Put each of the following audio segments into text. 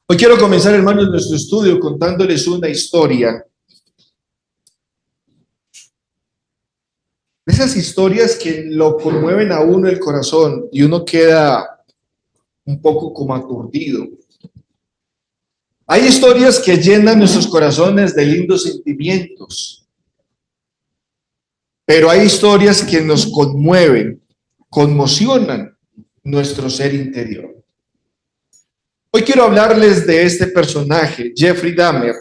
Hoy quiero comenzar, hermanos, nuestro estudio contándoles una historia. Esas historias que lo conmueven a uno el corazón y uno queda un poco como aturdido. Hay historias que llenan nuestros corazones de lindos sentimientos, pero hay historias que nos conmueven, conmocionan nuestro ser interior. Hoy quiero hablarles de este personaje, Jeffrey Dahmer,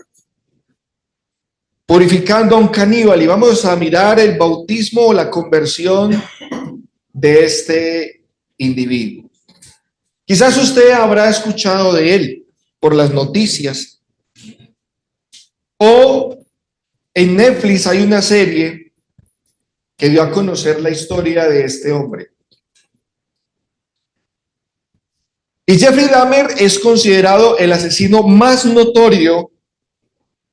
purificando a un caníbal, y vamos a mirar el bautismo o la conversión de este individuo. Quizás usted habrá escuchado de él por las noticias, o en Netflix hay una serie que dio a conocer la historia de este hombre. Y Jeffrey Dahmer es considerado el asesino más notorio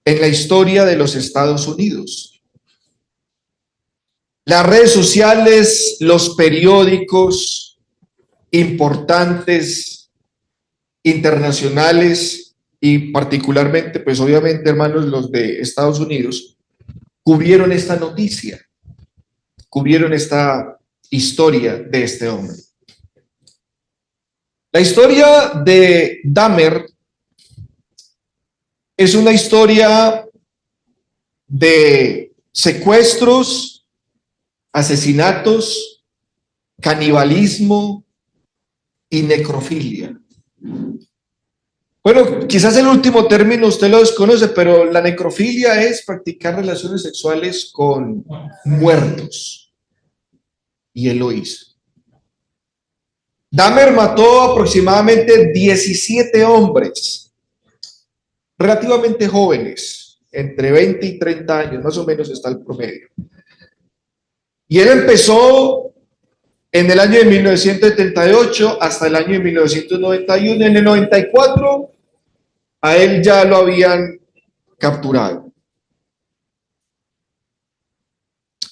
en la historia de los Estados Unidos. Las redes sociales, los periódicos importantes, internacionales y particularmente, pues obviamente, hermanos, los de Estados Unidos, cubrieron esta noticia, cubrieron esta historia de este hombre. La historia de Dahmer es una historia de secuestros, asesinatos, canibalismo y necrofilia. Bueno, quizás el último término usted lo desconoce, pero la necrofilia es practicar relaciones sexuales con muertos. Y él lo hizo. Dahmer mató aproximadamente 17 hombres, relativamente jóvenes, entre 20 y 30 años, más o menos está el promedio. Y él empezó en el año de 1978 hasta el año de 1991. En el 94 a él ya lo habían capturado.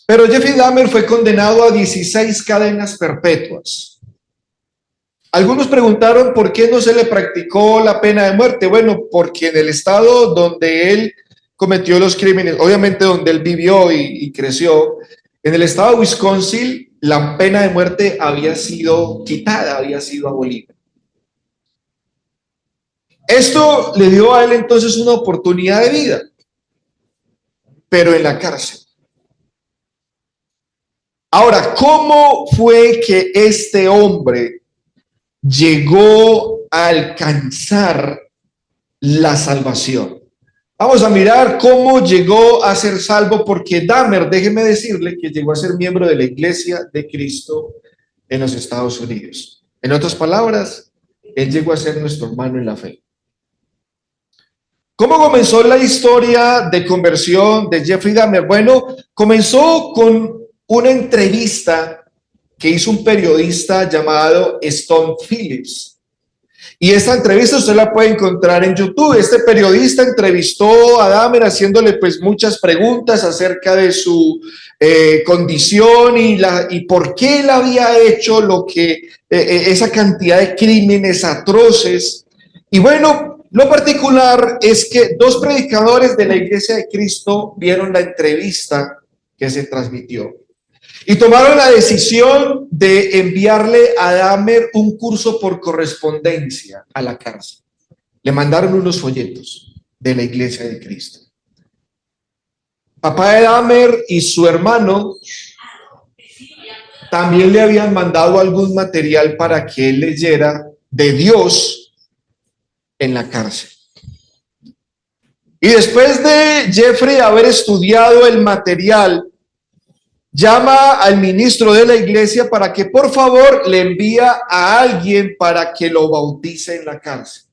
Pero Jeffrey Dahmer fue condenado a 16 cadenas perpetuas. Algunos preguntaron por qué no se le practicó la pena de muerte. Bueno, porque en el estado donde él cometió los crímenes, obviamente donde él vivió y creció, en el estado de Wisconsin, la pena de muerte había sido quitada, había sido abolida. Esto le dio a él entonces una oportunidad de vida, pero en la cárcel. Ahora, ¿cómo fue que este hombre llegó a alcanzar la salvación? Vamos a mirar cómo llegó a ser salvo, porque Dahmer, déjeme decirle que llegó a ser miembro de la Iglesia de Cristo en los Estados Unidos. En otras palabras, él llegó a ser nuestro hermano en la fe. ¿Cómo comenzó la historia de conversión de Jeffrey Dahmer? Bueno, comenzó con una entrevista que hizo un periodista llamado Stone Phillips. Y esta entrevista usted la puede encontrar en YouTube. Este periodista entrevistó a Dahmer haciéndole pues muchas preguntas acerca de su condición y por qué él había hecho lo que esa cantidad de crímenes atroces. Y bueno, lo particular es que dos predicadores de la Iglesia de Cristo vieron la entrevista que se transmitió y tomaron la decisión de enviarle a Dahmer un curso por correspondencia a la cárcel. Le mandaron unos folletos de la Iglesia de Cristo. Papá de Dahmer y su hermano también le habían mandado algún material para que él leyera de Dios en la cárcel. Y después de Jeffrey haber estudiado el material, llama al ministro de la iglesia para que por favor le envía a alguien para que lo bautice en la cárcel.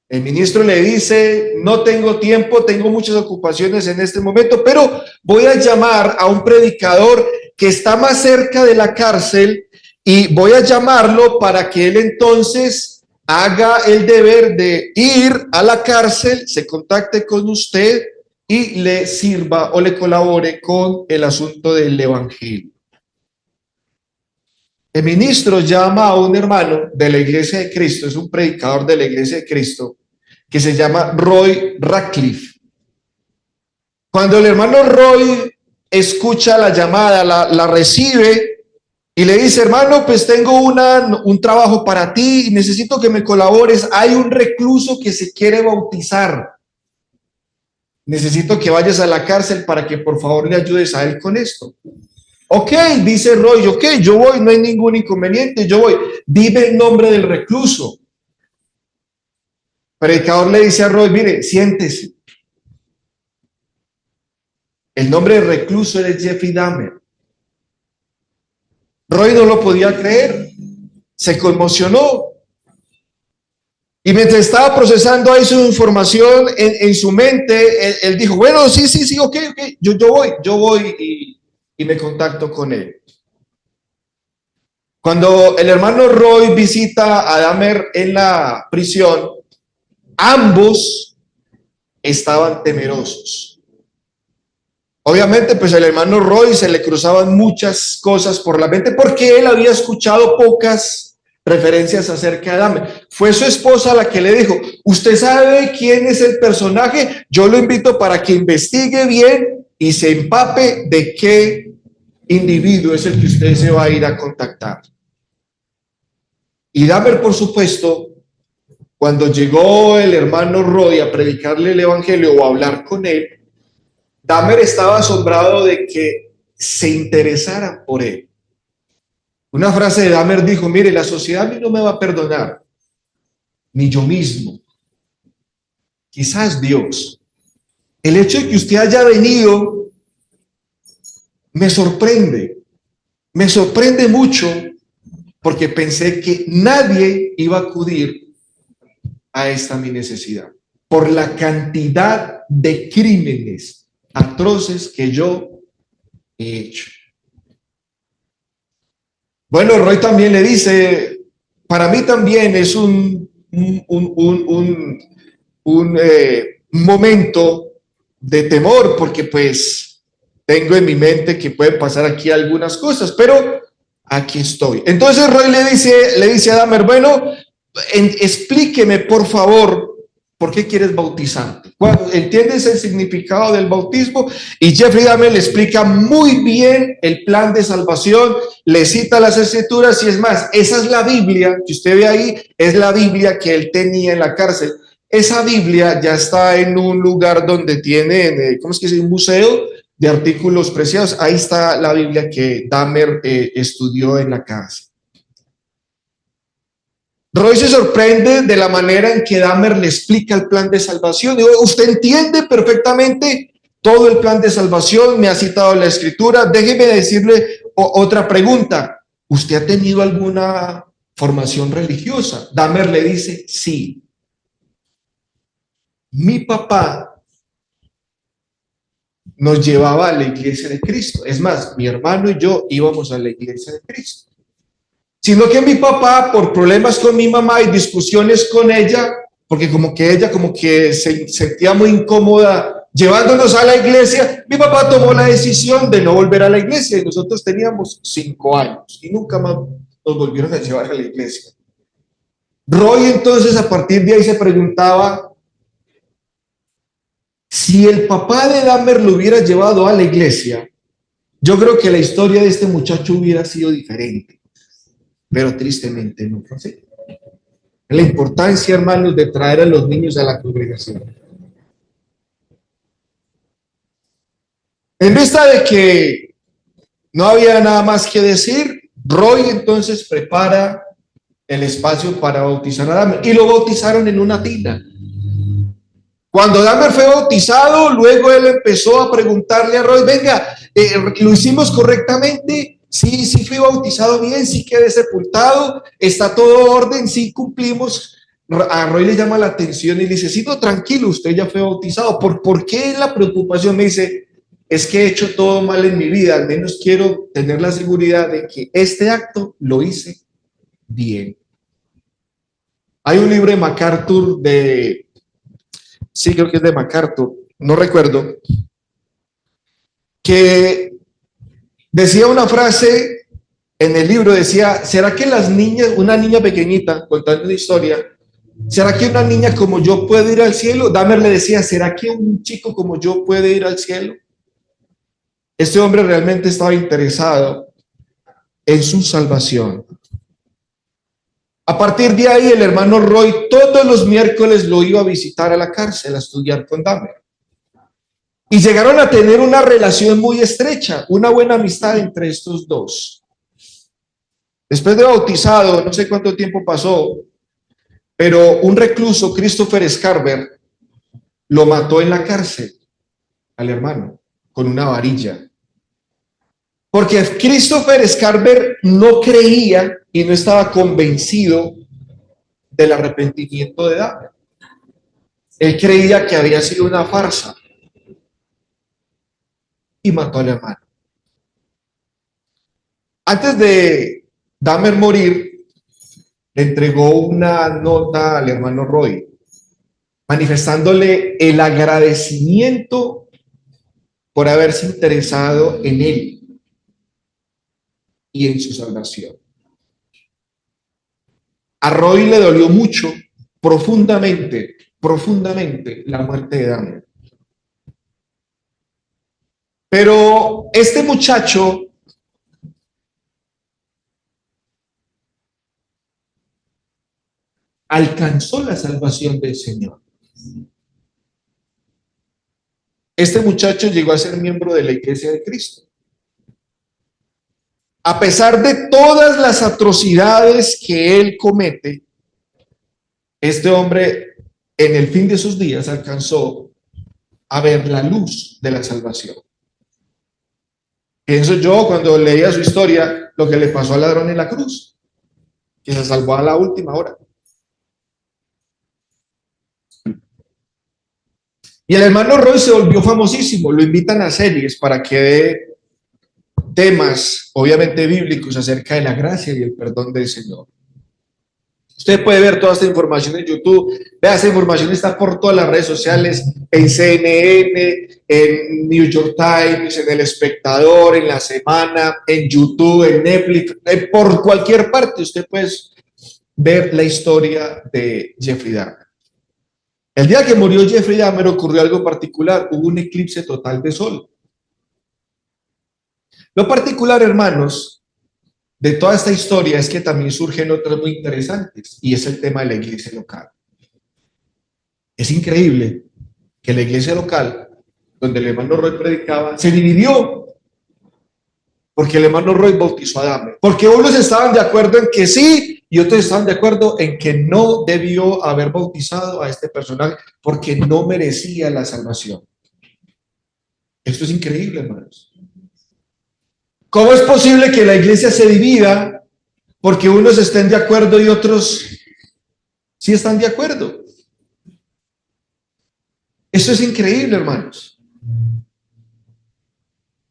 El ministro le dice: no tengo tiempo, tengo muchas ocupaciones en este momento, pero voy a llamar a un predicador que está más cerca de la cárcel y voy a llamarlo para que él entonces haga el deber de ir a la cárcel, se contacte con usted y le sirva o le colabore con el asunto del evangelio. el ministro llama a un hermano de la Iglesia de Cristo, es un predicador de la Iglesia de Cristo, que se llama Roy Ratcliffe. Cuando el hermano Roy escucha la llamada, la recibe y le dice, hermano, pues tengo un trabajo para ti y necesito que me colabores. Hay un recluso que se quiere bautizar. Necesito que vayas a la cárcel para que por favor le ayudes a él con esto. Ok, dice Roy, ok, yo voy, no hay ningún inconveniente, yo voy. Dime el nombre del recluso. El predicador le dice a Roy, mire, siéntese. El nombre del recluso era Jeffrey Dahmer. Roy no lo podía creer, se conmocionó. Y mientras estaba procesando ahí su información en su mente, él dijo, bueno, sí, ok, yo voy y me contacto con él. Cuando el hermano Roy visita a Dahmer en la prisión, ambos estaban temerosos. Obviamente, pues el hermano Roy se le cruzaban muchas cosas por la mente porque él había escuchado pocas referencias acerca de Dahmer. Fue su esposa la que le dijo, ¿usted sabe quién es el personaje? Yo lo invito para que investigue bien y se empape de qué individuo es el que usted se va a ir a contactar. Y Dahmer, por supuesto, cuando llegó el hermano Roy a predicarle el evangelio o a hablar con él, Dahmer estaba asombrado de que se interesaran por él. Una frase de Dahmer dijo, mire, la sociedad a mí no me va a perdonar, ni yo mismo, quizás Dios. El hecho de que usted haya venido me sorprende mucho, porque pensé que nadie iba a acudir a esta mi necesidad, por la cantidad de crímenes atroces que yo he hecho. Bueno, Roy también le dice, para mí también es un momento de temor, porque pues tengo en mi mente que pueden pasar aquí algunas cosas, pero aquí estoy. Entonces Roy le dice a Dahmer, bueno, explíqueme por favor, ¿por qué quieres bautizarte? ¿Entiendes el significado del bautismo? Y Jeffrey Dahmer le explica muy bien el plan de salvación, le cita las escrituras y es más, esa es la Biblia que usted ve ahí, es la Biblia que él tenía en la cárcel. Esa Biblia ya está en un lugar donde tienen, ¿cómo es que es? Un museo de artículos preciados. Ahí está la Biblia que Dahmer estudió en la cárcel. Roy se sorprende de la manera en que Dahmer le explica el plan de salvación. Digo, usted entiende perfectamente todo el plan de salvación, me ha citado la escritura. Déjeme decirle otra pregunta. ¿Usted ha tenido alguna formación religiosa? Dahmer le dice, sí. Mi papá nos llevaba a la iglesia de Cristo. Es más, mi hermano y yo íbamos a la iglesia de Cristo. Sino que mi papá, por problemas con mi mamá y discusiones con ella, porque como que ella se sentía muy incómoda llevándonos a la iglesia, mi papá tomó la decisión de no volver a la iglesia y nosotros teníamos 5 años y nunca más nos volvieron a llevar a la iglesia. Roy entonces a partir de ahí se preguntaba si el papá de Dahmer lo hubiera llevado a la iglesia, yo creo que la historia de este muchacho hubiera sido diferente. Pero tristemente no fue así. La importancia, hermanos, de traer a los niños a la congregación. En vista de que no había nada más que decir, Roy entonces prepara el espacio para bautizar a Dahmer y lo bautizaron en una tina. Cuando Dahmer fue bautizado, luego él empezó a preguntarle a Roy, venga, ¿lo hicimos correctamente? Sí, fui bautizado bien, sí quedé sepultado, está todo orden, sí cumplimos. A Roy le llama la atención y le dice, sí, no, tranquilo, usted ya fue bautizado. ¿Por qué la preocupación? Me dice, es que he hecho todo mal en mi vida, al menos quiero tener la seguridad de que este acto lo hice bien. Hay un libro de MacArthur sí, creo que es de MacArthur, no recuerdo, que decía una frase en el libro decía, ¿será que las niñas, una niña pequeñita, contando una historia, ¿será que una niña como yo puede ir al cielo? Dahmer le decía, ¿será que un chico como yo puede ir al cielo? Este hombre realmente estaba interesado en su salvación. A partir de ahí, el hermano Roy todos los miércoles lo iba a visitar a la cárcel a estudiar con Dahmer. Y llegaron a tener una relación muy estrecha, una buena amistad entre estos dos. Después de bautizado, no sé cuánto tiempo pasó, pero un recluso, Christopher Scarver, lo mató en la cárcel al hermano con una varilla. Porque Christopher Scarver no creía y no estaba convencido del arrepentimiento de Dahmer. Él creía que había sido una farsa y mató al hermano. Antes de Dahmer morir, le entregó una nota al hermano Roy, manifestándole el agradecimiento por haberse interesado en él y en su salvación. A Roy le dolió mucho, profundamente, la muerte de Dahmer. Pero este muchacho alcanzó la salvación del Señor. Este muchacho llegó a ser miembro de la Iglesia de Cristo. A pesar de todas las atrocidades que él comete, este hombre en el fin de sus días alcanzó a ver la luz de la salvación. Pienso yo cuando leía su historia lo que le pasó al ladrón en la cruz, que se salvó a la última hora. Y el hermano Roy se volvió famosísimo, lo invitan a series para que dé temas, obviamente bíblicos, acerca de la gracia y el perdón del Señor. Usted puede ver toda esta información en YouTube. Vea, esta información está por todas las redes sociales, en CNN, en New York Times, en El Espectador, en La Semana, en YouTube, en Netflix, por cualquier parte usted puede ver la historia de Jeffrey Dahmer. El día que murió Jeffrey Dahmer ocurrió algo particular, hubo un eclipse total de sol. Lo particular, hermanos, de toda esta historia es que también surgen otras muy interesantes, y es el tema de la iglesia local. Es increíble que la iglesia local, donde el hermano Roy predicaba, se dividió, porque el hermano Roy bautizó a Dahmer, porque unos estaban de acuerdo en que sí, y otros estaban de acuerdo en que no debió haber bautizado a este personaje, porque no merecía la salvación. Esto es increíble, hermanos. ¿Cómo es posible que la iglesia se divida porque unos estén de acuerdo y otros sí están de acuerdo? Eso es increíble, hermanos.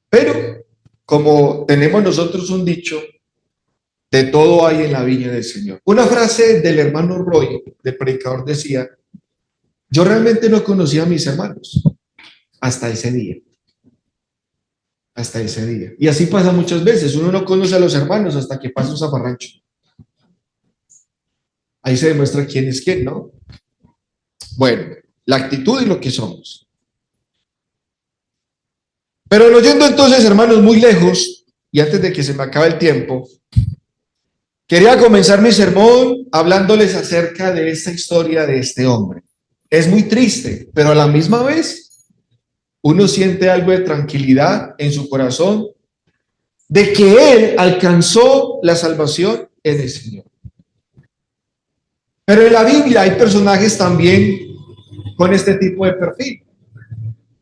Pero, como tenemos nosotros un dicho, de todo hay en la viña del Señor. Una frase del hermano Roy, del predicador, decía: yo realmente no conocía a mis hermanos hasta ese día. Hasta ese día. Y así pasa muchas veces. Uno no conoce a los hermanos hasta que pasa un zafarrancho. Ahí se demuestra quién es quién, ¿no? Bueno, la actitud y lo que somos. Pero no yendo entonces, hermanos, muy lejos, y antes de que se me acabe el tiempo, quería comenzar mi sermón hablándoles acerca de esta historia de este hombre. Es muy triste, pero a la misma vez uno siente algo de tranquilidad en su corazón de que él alcanzó la salvación en el Señor. Pero en la Biblia hay personajes también con este tipo de perfil.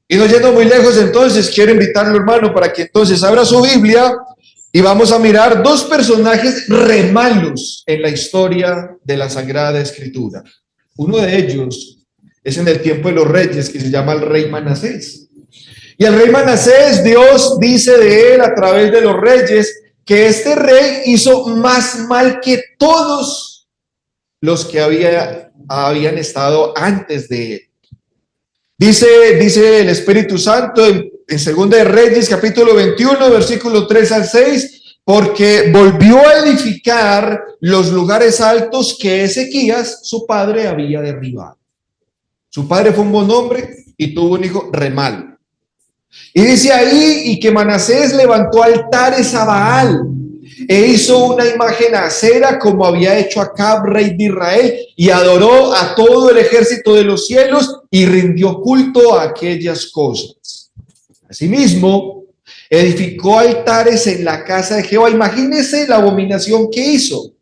Y no yendo muy lejos, entonces quiero invitarlo, hermano, para que entonces abra su Biblia y vamos a mirar dos personajes re malos en la historia de la Sagrada Escritura. Uno de ellos es en el tiempo de los reyes, que se llama el rey Manasés. Y el rey Manasés, Dios dice de él a través de los reyes que este rey hizo más mal que todos los que habían estado antes de él. Dice el Espíritu Santo en Segunda de Reyes, capítulo 21, versículo 3 al 6, porque volvió a edificar los lugares altos que Ezequías, su padre, había derribado. Su padre fue un buen hombre y tuvo un hijo re malo. Y dice ahí, y que Manasés levantó altares a Baal e hizo una imagen a Acera, como había hecho Acab, rey de Israel, y adoró a todo el ejército de los cielos y rindió culto a aquellas cosas. Asimismo, edificó altares en la casa de Jehová. Imagínense la abominación que hizo.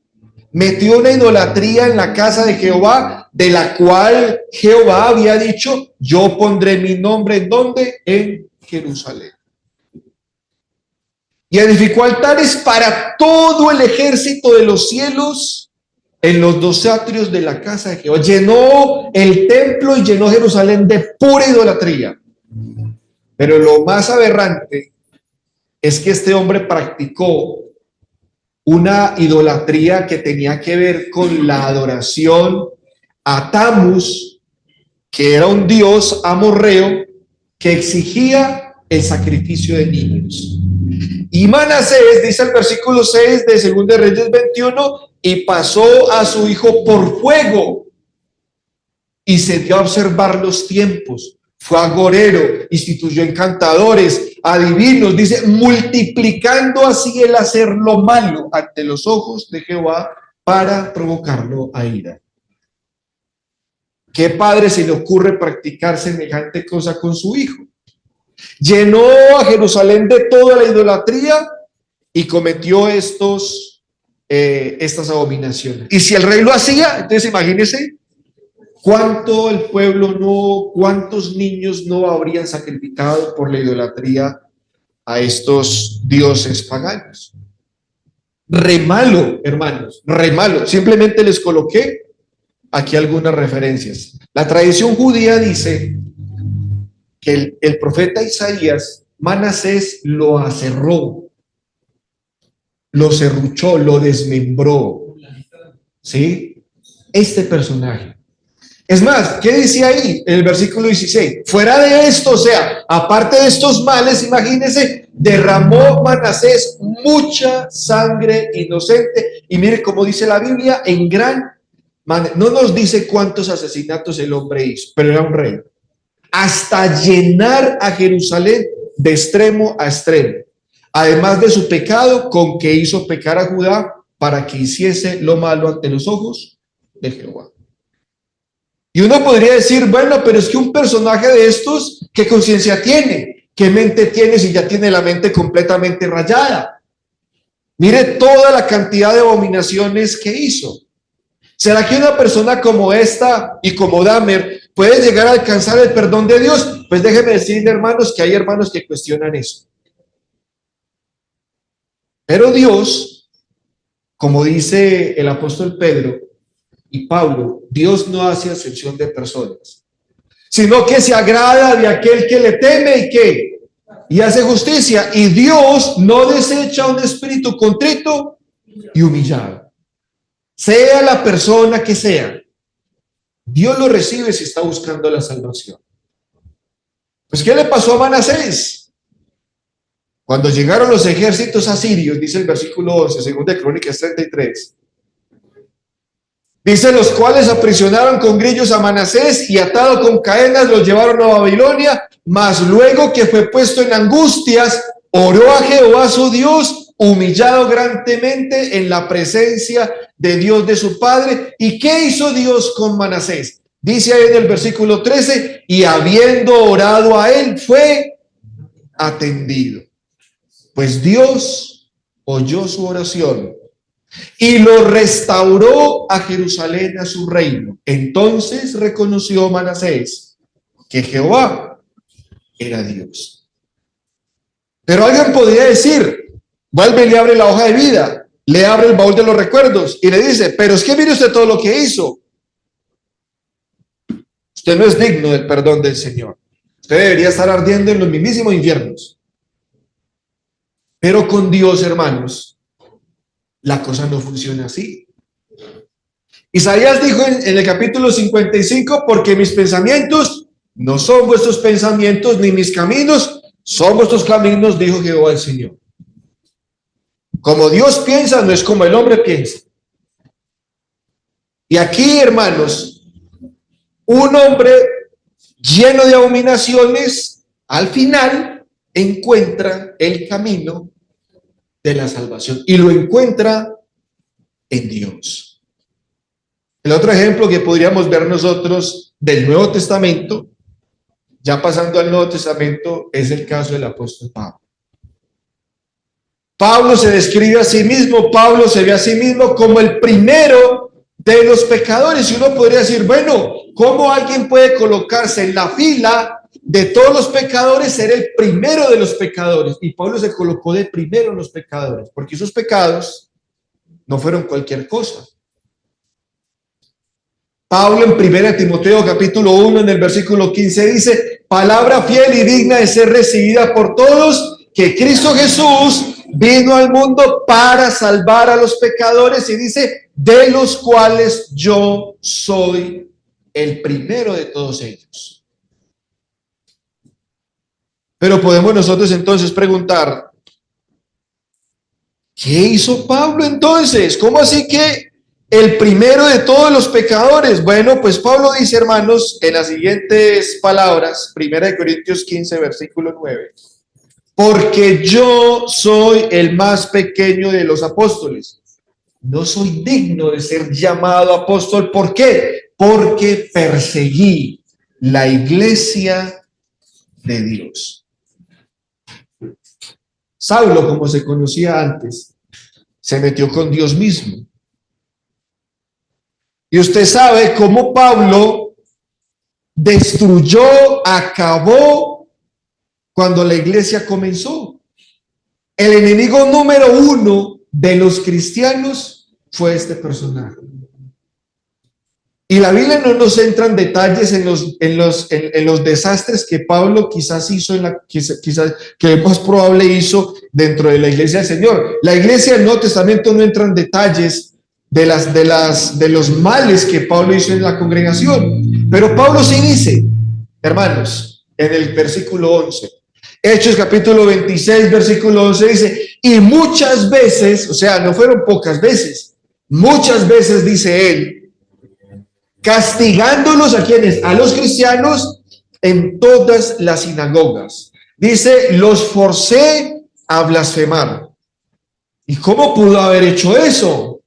Metió una idolatría en la casa de Jehová, de la cual Jehová había dicho: yo pondré mi nombre, ¿en dónde? En Jerusalén. Y edificó altares para todo el ejército de los cielos en los dos atrios de la casa de Jehová. Llenó el templo y llenó Jerusalén de pura idolatría. Pero lo más aberrante es que este hombre practicó una idolatría que tenía que ver con la adoración a Tamus, que era un dios amorreo que exigía el sacrificio de niños. Y Manasés, dice el versículo 6 de 2 de Reyes 21, y pasó a su hijo por fuego y se dio a observar los tiempos. Fue agorero, instituyó encantadores, adivinos, dice, multiplicando así el hacer lo malo ante los ojos de Jehová para provocarlo a ira. ¿Qué padre se le ocurre practicar semejante cosa con su hijo? Llenó a Jerusalén de toda la idolatría y cometió estas abominaciones. Y si el rey lo hacía, entonces imagínense cuánto el pueblo no, cuántos niños no habrían sacrificado por la idolatría a estos dioses paganos. Re malo, hermanos, re malo. Simplemente les coloqué aquí algunas referencias. La tradición judía dice que el profeta Isaías, Manasés lo aserró, lo serruchó, lo desmembró. ¿Sí? Este personaje. Es más, ¿qué dice ahí en el versículo 16? Fuera de esto, o sea, aparte de estos males, imagínense, derramó Manasés mucha sangre inocente. Y mire cómo dice la Biblia, en gran manera. No nos dice cuántos asesinatos el hombre hizo, pero era un rey. Hasta llenar a Jerusalén de extremo a extremo. Además de su pecado, con que hizo pecar a Judá para que hiciese lo malo ante los ojos de Jehová. Y uno podría decir, bueno, pero es que un personaje de estos, ¿qué conciencia tiene? ¿Qué mente tiene si ya tiene la mente completamente rayada? Mire toda la cantidad de abominaciones que hizo. ¿Será que una persona como esta y como Dahmer puede llegar a alcanzar el perdón de Dios? Pues déjenme decirle, hermanos, que hay hermanos que cuestionan eso. Pero Dios, como dice el apóstol Pedro y Pablo, Dios no hace acepción de personas, sino que se agrada de aquel que le teme y que y hace justicia. Y Dios no desecha un espíritu contrito y humillado. Sea la persona que sea, Dios lo recibe si está buscando la salvación. Pues, ¿qué le pasó a Manasés? Cuando llegaron los ejércitos asirios, dice el versículo 11, según de Crónicas 33, dice, los cuales aprisionaron con grillos a Manasés y atado con cadenas los llevaron a Babilonia, mas luego que fue puesto en angustias, oró a Jehová su Dios, humillado grandemente en la presencia de Dios de su padre. ¿Y qué hizo Dios con Manasés? Dice ahí en el versículo 13, y habiendo orado a él, fue atendido. Pues Dios oyó su oración y lo restauró a Jerusalén, a su reino. Entonces reconoció Manasés que Jehová era Dios. Pero alguien podría decir, vuelve y le abre la hoja de vida, le abre el baúl de los recuerdos y le dice, pero es que mire usted todo lo que hizo. Usted no es digno del perdón del Señor. Usted debería estar ardiendo en los mismísimos infiernos. Pero con Dios, hermanos, la cosa no funciona así. Isaías dijo en el capítulo 55, porque mis pensamientos no son vuestros pensamientos, ni mis caminos son vuestros caminos, dijo Jehová el Señor. Como Dios piensa, no es como el hombre piensa. Y aquí, hermanos, un hombre lleno de abominaciones, al final encuentra el camino de la salvación y lo encuentra en Dios. El otro ejemplo que podríamos ver nosotros del Nuevo Testamento, ya pasando al Nuevo Testamento, es el caso del apóstol Pablo. Pablo se describe a sí mismo, Pablo se ve a sí mismo como el primero de los pecadores. Y uno podría decir, bueno, ¿cómo alguien puede colocarse en la fila de todos los pecadores, ser el primero de los pecadores? Y Pablo se colocó de primero en los pecadores, porque sus pecados no fueron cualquier cosa. Pablo en 1 Timoteo capítulo 1 en el versículo 15 dice, palabra fiel y digna de ser recibida por todos, que Cristo Jesús vino al mundo para salvar a los pecadores, y dice, de los cuales yo soy el primero de todos ellos. Pero podemos nosotros entonces preguntar, ¿qué hizo Pablo entonces? ¿Cómo así que el primero de todos los pecadores? Bueno, pues Pablo dice, hermanos, en las siguientes palabras, 1 Corintios 15, versículo 9, porque yo soy el más pequeño de los apóstoles. No soy digno de ser llamado apóstol. ¿Por qué? Porque perseguí la iglesia de Dios. Saulo, como se conocía antes, se metió con Dios mismo. Y usted sabe cómo Pablo destruyó, acabó cuando la iglesia comenzó. El enemigo número uno de los cristianos fue este personaje. Y la Biblia no nos entra en detalles en los desastres que Pablo quizás hizo, quizás que más probable hizo dentro de la iglesia del Señor. La iglesia del Nuevo Testamento no entra en detalles de los males que Pablo hizo en la congregación. Pero Pablo sí dice, hermanos, en el versículo 11, Hechos capítulo 26, versículo 11 dice, y muchas veces, o sea, no fueron pocas veces, muchas veces dice él, castigándolos a quienes, a los cristianos en todas las sinagogas. Dice, los forcé a blasfemar. ¿Y cómo pudo haber hecho eso?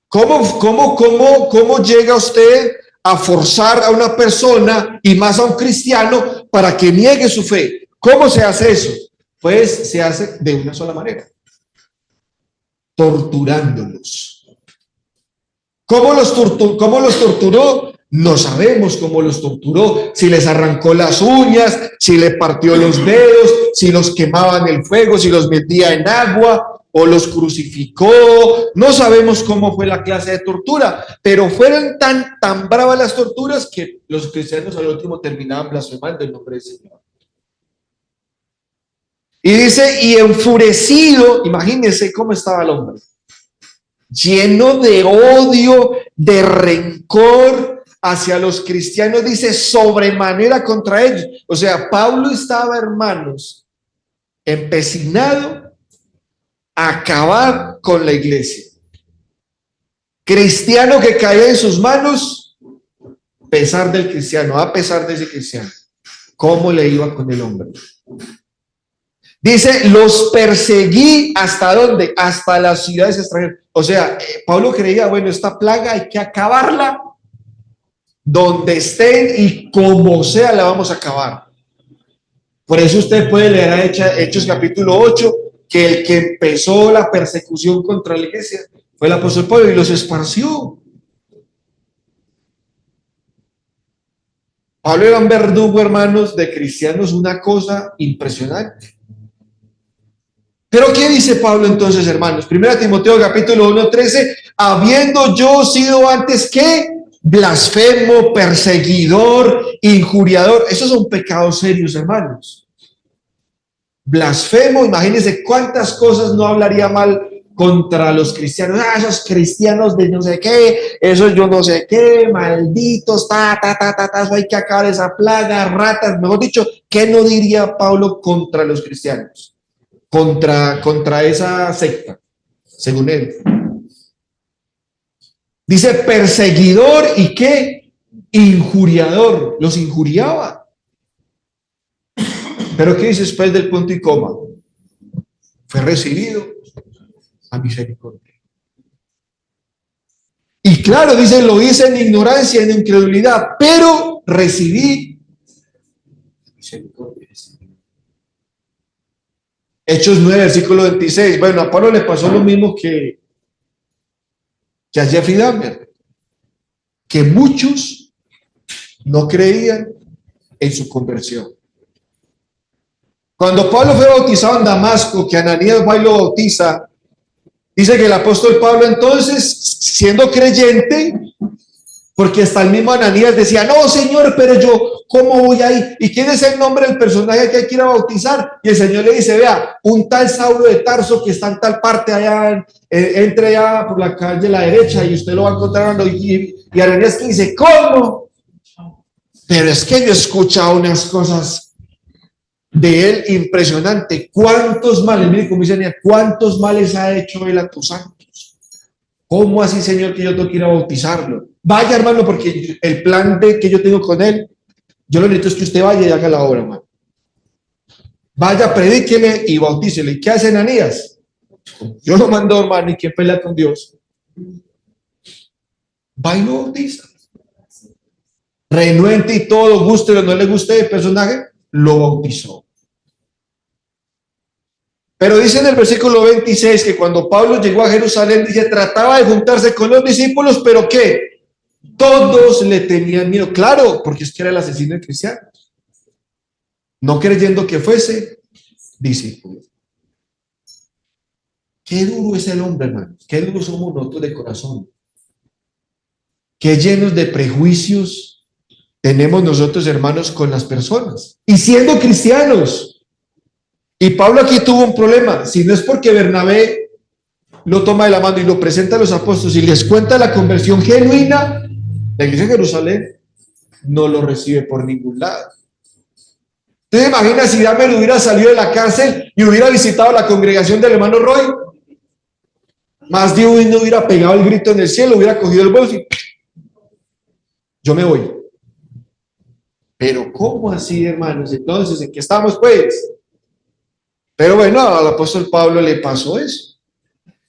¿Cómo llega usted a forzar a una persona y más a un cristiano para que niegue su fe? ¿Cómo se hace eso? Pues se hace de una sola manera: torturándolos. ¿Cómo los torturó? No sabemos cómo los torturó, si les arrancó las uñas, si les partió los dedos, si los quemaba en el fuego, si los metía en agua o los crucificó. No sabemos cómo fue la clase de tortura, pero fueron tan bravas las torturas que los cristianos al último terminaban blasfemando el nombre del Señor. Y dice, y enfurecido, imagínense cómo estaba el hombre, lleno de odio, de rencor hacia los cristianos, dice, sobremanera contra ellos. O sea, Pablo estaba, hermanos, empecinado a acabar con la iglesia. Cristiano que caía en sus manos, a pesar del cristiano, a pesar de ese cristiano. ¿Cómo le iba con el hombre? Dice, los perseguí ¿hasta dónde? Hasta las ciudades extranjeras. O sea, Pablo creía, bueno, esta plaga hay que acabarla donde estén y como sea la vamos a acabar. Por eso usted puede leer Hechos capítulo 8, que el que empezó la persecución contra la iglesia fue el apóstol Pablo y los esparció. Pablo era un verdugo, hermanos, de cristianos, una cosa impresionante. Pero ¿qué dice Pablo entonces, hermanos? 1 Timoteo capítulo 1, 13, habiendo yo sido antes que blasfemo, perseguidor, injuriador. Esos son pecados serios, hermanos. Blasfemo, imagínense cuántas cosas no hablaría mal contra los cristianos. Esos cristianos de no sé qué, esos yo no sé qué, malditos, eso hay que acabar esa plaga, ratas, mejor dicho, ¿qué no diría Pablo contra los cristianos? contra esa secta, según él. Dice perseguidor y qué, injuriador, los injuriaba. Pero ¿qué dice después del punto y coma? Fue recibido a misericordia. Y claro, dice, lo hice en ignorancia, en incredulidad, pero recibí misericordia. Hechos 9, versículo 26. Bueno, a Pablo le pasó lo mismo que a Jeffrey Dahmer, que muchos no creían en su conversión. Cuando Pablo fue bautizado en Damasco, que Ananías va y lo bautiza, dice que el apóstol Pablo entonces, siendo creyente, porque hasta el mismo Ananías decía, no, Señor, pero yo, ¿cómo voy ahí? ¿Y quién es el nombre del personaje que hay que ir a bautizar? Y el Señor le dice, vea, un tal Saulo de Tarso que está en tal parte allá, entre allá por la calle de la derecha y usted lo va a encontrar. Y Ananías que dice, ¿cómo? Pero es que yo he escuchado unas cosas de él impresionante. ¿Cuántos males? Mire cómo dice Ananías, ¿cuántos males ha hecho él a tus santos? ¿Cómo así, Señor, que yo tengo que ir a bautizarlo? Vaya, hermano, porque el plan B que yo tengo con él, yo lo necesito es que usted vaya y haga la obra, hermano. Vaya, predíquele y bautícele. ¿Y qué hace Ananías? Yo lo mando, hermano, y quién pelea con Dios. Va y lo bautiza. Renuente y todo, guste o no le guste el personaje, lo bautizó. Pero dice en el versículo 26 que cuando Pablo llegó a Jerusalén, dice, trataba de juntarse con los discípulos, pero ¿qué? Todos le tenían miedo. Claro, porque es que era el asesino de cristianos. No creyendo que fuese discípulo. Qué duro es el hombre, hermano. Qué duro somos nosotros de corazón. Qué llenos de prejuicios tenemos nosotros, hermanos, con las personas. Y siendo cristianos. Y Pablo aquí tuvo un problema. Si no es porque Bernabé lo toma de la mano y lo presenta a los apóstoles y les cuenta la conversión genuina, la iglesia de Jerusalén no lo recibe por ningún lado. ¿Usted se imagina si Dahmer hubiera salido de la cárcel y hubiera visitado la congregación del hermano Roy? Más de uno hubiera pegado el grito en el cielo, hubiera cogido el bolso y yo me voy. Pero ¿cómo así, hermanos? Entonces, ¿en qué estamos, pues? Pero bueno, al apóstol Pablo le pasó eso.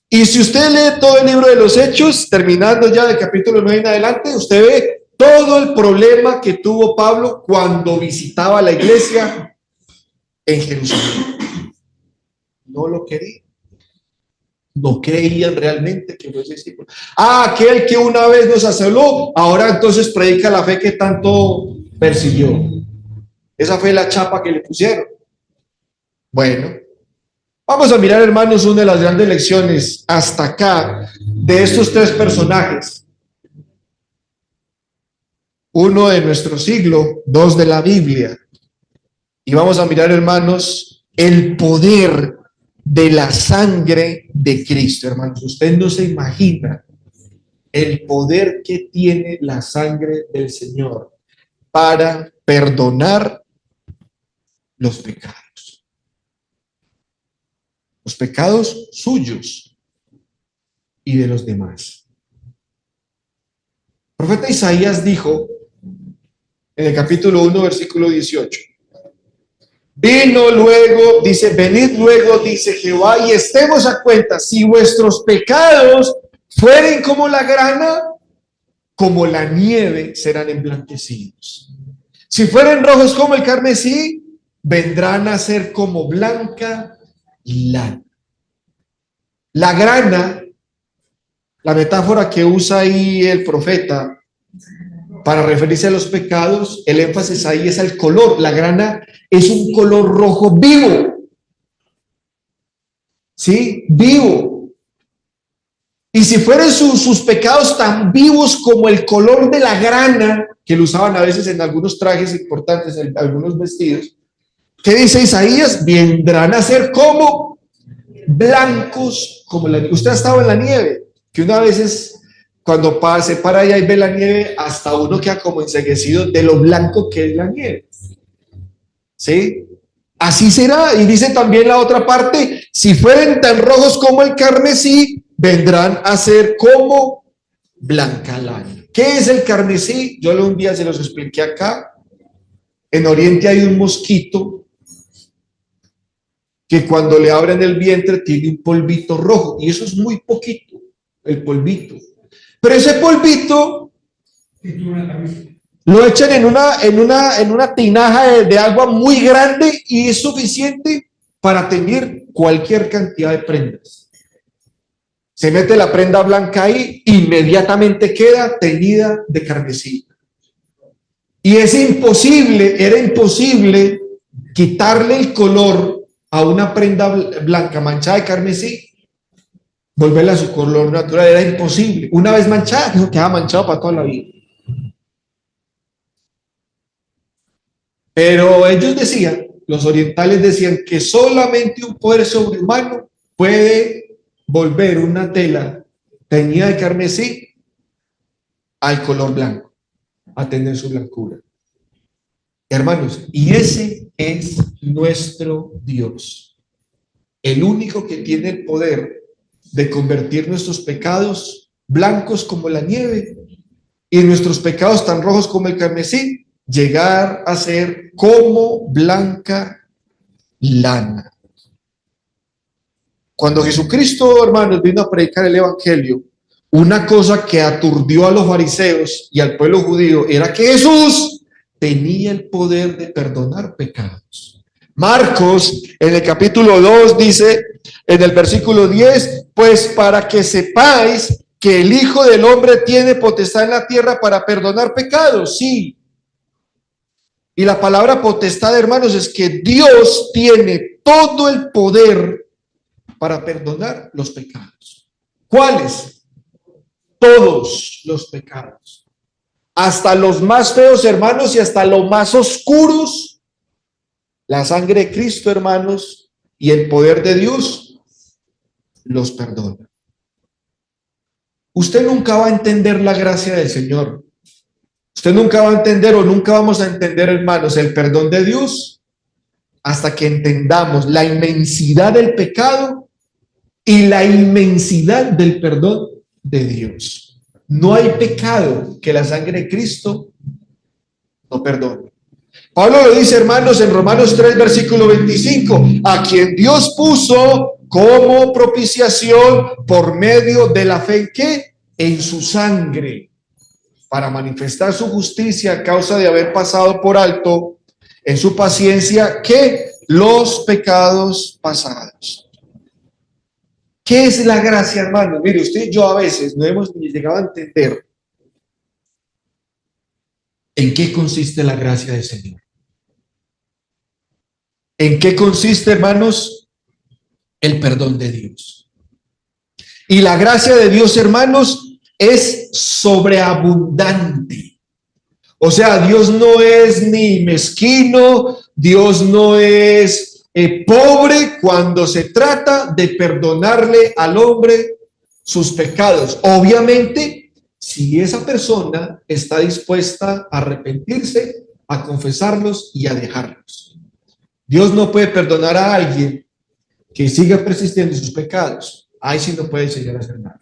Y si usted lee todo el libro de los Hechos, terminando ya del capítulo 9 en adelante, usted ve todo el problema que tuvo Pablo cuando visitaba la iglesia en Jerusalén. No lo querían. No creían realmente que fuese discípulo. Aquel que una vez nos asaló, ahora entonces predica la fe que tanto persiguió. Esa fue la chapa que le pusieron. Bueno, vamos a mirar, hermanos, una de las grandes lecciones hasta acá de estos tres personajes. Uno de nuestro siglo, dos de la Biblia. Y vamos a mirar, hermanos, el poder de la sangre de Cristo, hermanos. Usted no se imagina el poder que tiene la sangre del Señor para perdonar los pecados. Los pecados suyos y de los demás. El profeta Isaías dijo en el capítulo 1, versículo 18. Vino luego, dice, venid luego, dice Jehová, y estemos a cuenta, si vuestros pecados fueren como la grana, como la nieve serán emblanquecidos. Si fueren rojos como el carmesí, vendrán a ser como blanca lana. La grana, la metáfora que usa ahí el profeta para referirse a los pecados, el énfasis ahí es el color. La grana es un color rojo vivo. ¿Sí? Vivo. Y si fueran sus pecados tan vivos como el color de la grana, que lo usaban a veces en algunos trajes importantes, en algunos vestidos, ¿qué dice Isaías? Vendrán a ser como blancos, como la nieve. Usted ha estado en la nieve, que una vez es, cuando se para allá y ve la nieve, hasta uno queda como enceguecido de lo blanco que es la nieve. ¿Sí? así será. Y dice también la otra parte, si fueren tan rojos como el carmesí, vendrán a ser como blanca lana. ¿Qué es el carmesí? Yo un día se los expliqué acá. En Oriente hay un mosquito que cuando le abren el vientre tiene un polvito rojo, y eso es muy poquito, el polvito. Pero ese polvito lo echan en una tinaja de agua muy grande y es suficiente para tener cualquier cantidad de prendas. Se mete la prenda blanca ahí, inmediatamente queda teñida de carmesí. Y es imposible, era imposible quitarle el color a una prenda blanca manchada de carmesí, volverla a su color natural, era imposible. Una vez manchada, no queda manchado para toda la vida. Pero ellos decían, los orientales decían que solamente un poder sobrehumano puede volver una tela teñida de carmesí al color blanco, a tener su blancura. Hermanos, y ese es nuestro Dios, el único que tiene el poder de convertir nuestros pecados blancos como la nieve y nuestros pecados tan rojos como el carmesí, llegar a ser como blanca lana. Cuando Jesucristo, hermanos, vino a predicar el evangelio, una cosa que aturdió a los fariseos y al pueblo judío era que Jesús tenía el poder de perdonar pecados. Marcos, en el capítulo 2, dice, en el versículo 10, pues para que sepáis que el Hijo del Hombre tiene potestad en la tierra para perdonar pecados. Sí. Y la palabra potestad, hermanos, es que Dios tiene todo el poder para perdonar los pecados. ¿Cuáles? Todos los pecados. Hasta los más feos, hermanos, y hasta los más oscuros. La sangre de Cristo, hermanos, y el poder de Dios los perdona. Usted nunca va a entender la gracia del Señor. Usted nunca va a entender, o nunca vamos a entender, hermanos, el perdón de Dios hasta que entendamos la inmensidad del pecado y la inmensidad del perdón de Dios. No hay pecado que la sangre de Cristo no perdone. Pablo lo dice, hermanos, en Romanos 3, versículo 25, a quien Dios puso como propiciación por medio de la fe, ¿qué? En su sangre, para manifestar su justicia a causa de haber pasado por alto en su paciencia, ¿qué? Los pecados pasados. ¿Qué es la gracia, hermano? Mire, usted y yo a veces no hemos ni llegado a entender en qué consiste la gracia del Señor. ¿En qué consiste, hermanos, el perdón de Dios? Y la gracia de Dios, hermanos, es sobreabundante. O sea, Dios no es ni mezquino, Dios no es pobre cuando se trata de perdonarle al hombre sus pecados. Obviamente, si esa persona está dispuesta a arrepentirse, a confesarlos y a dejarlos. Dios no puede perdonar a alguien que siga persistiendo en sus pecados. Ahí sí no puede llegar a hacer nada.